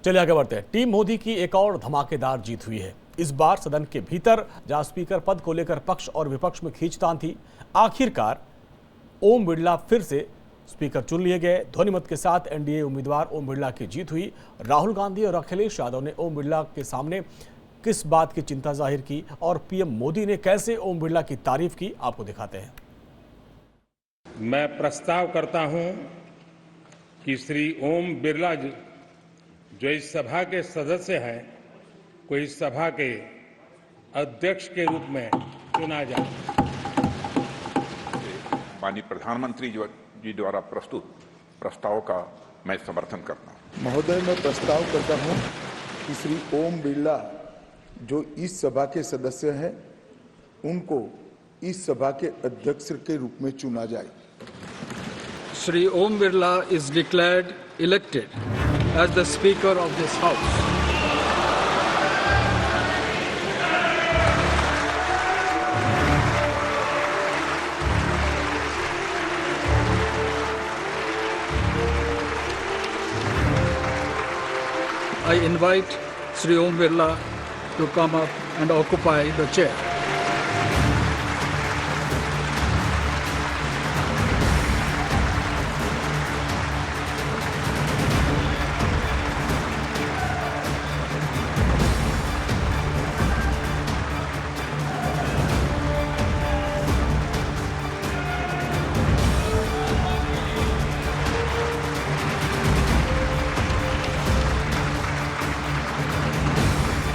चलिए आगे बढ़ते हैं। टीम मोदी की एक और धमाकेदार जीत हुई है। इस बार सदन के भीतर जहां स्पीकर पद को लेकर पक्ष और विपक्ष में खींचतान थी, आखिरकार ओम बिरला फिर से स्पीकर चुन लिए गए। ध्वनिमत के साथ एनडीए उम्मीदवार ओम बिरला की जीत हुई। राहुल गांधी और अखिलेश यादव ने ओम बिरला के सामने किस बात की चिंता जाहिर की और पीएम मोदी ने कैसे ओम बिरला की तारीफ की, आपको दिखाते हैं। मैं प्रस्ताव करता हूं कि श्री ओम बिरला जो इस सभा के सदस्य हैं को इस सभा के अध्यक्ष के रूप में चुना जाए। माननीय प्रधानमंत्री जी द्वारा प्रस्तुत प्रस्ताव का मैं समर्थन करता हूं। महोदय, मैं प्रस्ताव करता हूं कि श्री ओम बिरला जो इस सभा के सदस्य हैं उनको इस सभा के अध्यक्ष के रूप में चुना जाए। Shri Om Birla is declared elected as the Speaker of this House. I invite Shri Om Birla to come up and occupy the chair.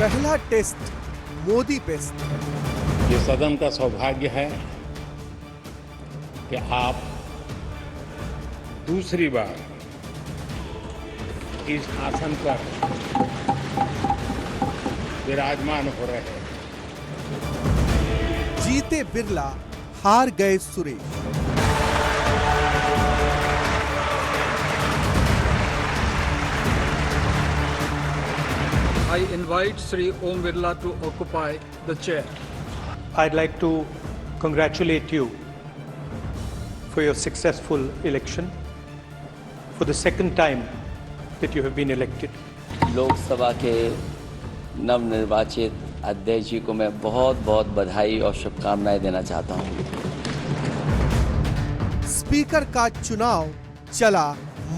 पहला टेस्ट मोदी पेस्ट। ये सदन का सौभाग्य है कि आप दूसरी बार इस आसन पर विराजमान हो रहे हैं। जीते बिरला, हार गए Suresh. I invite Shri Om Birla to occupy the chair. I'd like to congratulate you for your successful election, for the second time that you have been elected. Lok Sabha के नवनिर्वाचित अध्यक्ष जी को मैं बहुत बहुत बधाई और शुभकामनाएं देना चाहता हूं। स्पीकर का चुनाव चला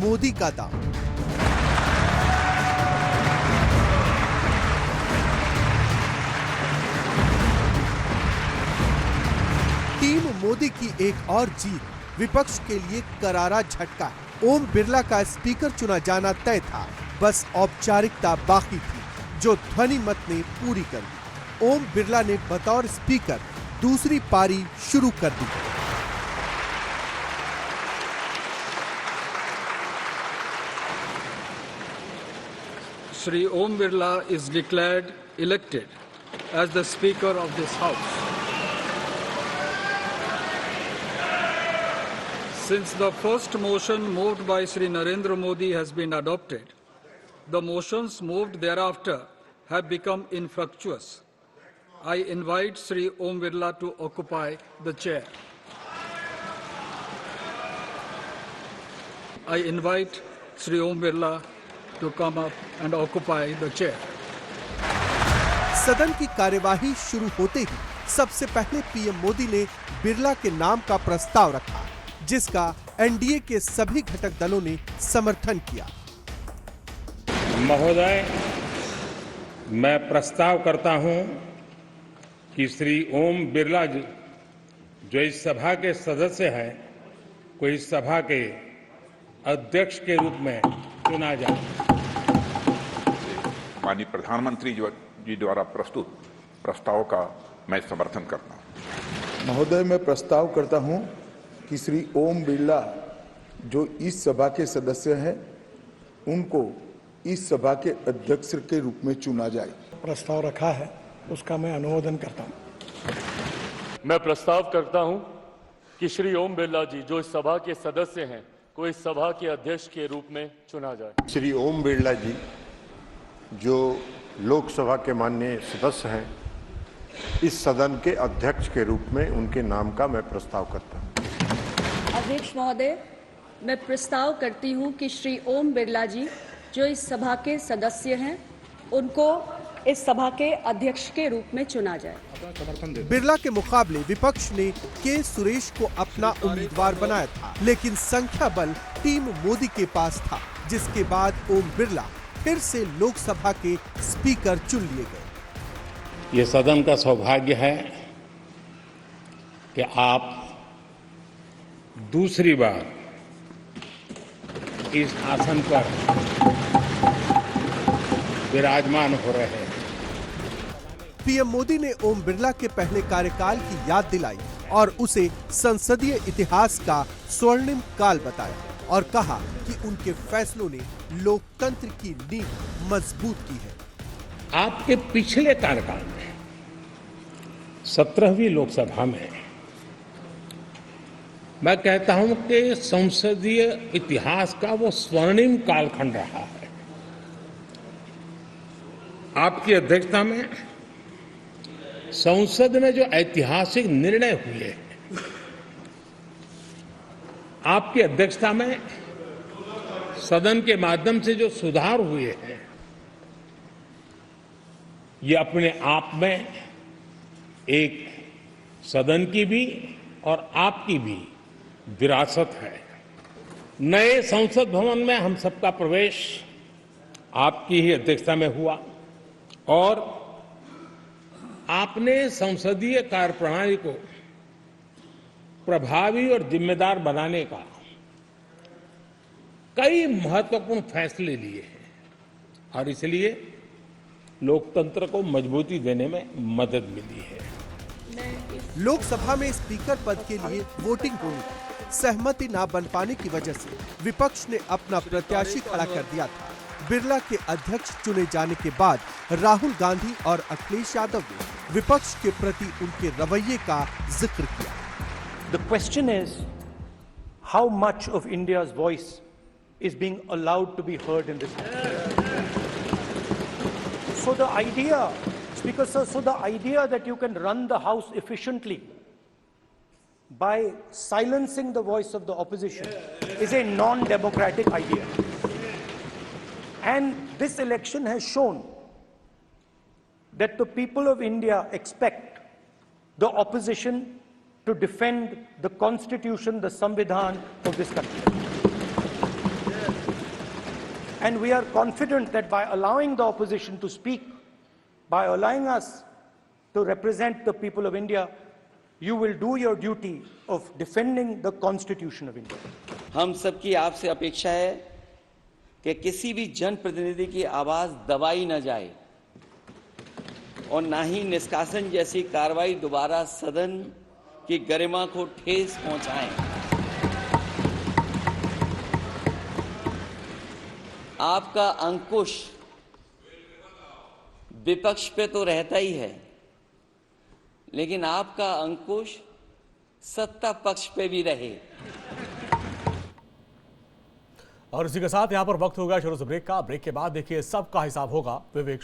मोदी का दांव। टीम मोदी की एक और जीत विपक्ष के लिए करारा झटका। ओम बिरला का स्पीकर चुना जाना तय था, बस औपचारिकता बाकी थी जो ध्वनि मत ने पूरी कर दी। ओम बिरला ने बतौर स्पीकर दूसरी पारी शुरू कर दी। Shri Om Birla is declared elected as the Speaker of this House. Since the first motion moved by Shri Narendra Modi has been adopted, the motions moved thereafter have become infructuous. I invite Shri Om Birla to occupy the chair. I invite Shri Om Birla to come up and occupy the chair. सदन की कार्यवाही शुरू होते ही सबसे पहले PM Modi ने बिरला के नाम का प्रस्ताव रखा, जिसका एनडीए के सभी घटक दलों ने समर्थन किया। महोदय, मैं प्रस्ताव करता हूं कि श्री ओम बिरला जो इस सभा के सदस्य हैं को इस सभा के अध्यक्ष के रूप में चुना जाए। माननीय प्रधानमंत्री जी द्वारा प्रस्तुत प्रस्ताव का मैं समर्थन करता हूं। महोदय, मैं प्रस्ताव करता हूं कि श्री ओम बिरला जो इस सभा के सदस्य हैं उनको इस सभा के अध्यक्ष के रूप में चुना जाए। प्रस्ताव रखा है उसका मैं अनुमोदन करता हूं। मैं प्रस्ताव करता हूं कि श्री ओम बिरला जी जो इस सभा के सदस्य हैं को इस सभा के अध्यक्ष के रूप में चुना जाए। श्री ओम बिरला जी जो लोकसभा के माननीय सदस्य हैं, इस सदन के अध्यक्ष के रूप में उनके नाम का मैं प्रस्ताव करता हूं। अध्यक्ष महोदय, मैं प्रस्ताव करती हूं कि श्री ओम बिरला जी जो इस सभा के सदस्य हैं उनको इस सभा के अध्यक्ष के रूप में चुना जाए। बिरला के मुकाबले विपक्ष ने के सुरेश को अपना उम्मीदवार बनाया था, लेकिन संख्या बल टीम मोदी के पास था, जिसके बाद ओम बिरला फिर से लोकसभा के स्पीकर चुन लिए गए। ये सदन का सौभाग्य है कि आप दूसरी बार इस आसन पर विराजमान हो रहे हैं। पीएम मोदी ने ओम बिरला के पहले कार्यकाल की याद दिलाई और उसे संसदीय इतिहास का स्वर्णिम काल बताया और कहा कि उनके फैसलों ने लोकतंत्र की नींव मजबूत की है। आपके पिछले कार्यकाल में 17वीं लोकसभा में मैं कहता हूं कि संसदीय इतिहास का वो स्वर्णिम कालखंड रहा है। आपकी अध्यक्षता में संसद में जो ऐतिहासिक निर्णय हुए, आपकी अध्यक्षता में सदन के माध्यम से जो सुधार हुए हैं, ये अपने आप में एक सदन की भी और आपकी भी विरासत है। नए संसद भवन में हम सबका प्रवेश आपकी ही अध्यक्षता में हुआ और आपने संसदीय कार्यप्रणाली को प्रभावी और जिम्मेदार बनाने का कई महत्वपूर्ण फैसले लिए हैं और इसलिए लोकतंत्र को मजबूती देने में मदद मिली है। लोकसभा में स्पीकर पद के लिए वोटिंग होनी थी। सहमति न बन पाने की वजह से विपक्ष ने अपना प्रत्याशी खड़ा कर दिया था। बिरला के अध्यक्ष चुने जाने के बाद राहुल गांधी और अखिलेश यादव ने विपक्ष के प्रति उनके रवैये का जिक्र किया। The question is how much of India's voice is being allowed to be heard in this country. So the idea, Speaker sir, the idea that you can run the House efficiently by silencing the voice of the opposition is a non-democratic idea. And this election has shown that the people of India expect the opposition to defend the constitution, the Samvidhan of this country. And we are confident that by allowing the opposition to speak, by allowing us to represent the people of India, you will do your duty of defending the constitution of India. हम सबकी आपसे अपेक्षा है कि किसी भी जनप्रतिनिधि की आवाज दबाई न जाए और ना ही निष्कासन जैसी कार्रवाई दोबारा सदन की गरिमा को ठेस पहुंचाएं। आपका अंकुश विपक्ष पे तो रहता ही है, लेकिन आपका अंकुश सत्ता पक्ष पे भी रहे। और इसी के साथ यहां पर वक्त होगा शुरू से ब्रेक का। ब्रेक के बाद देखिए सबका हिसाब होगा विवेक।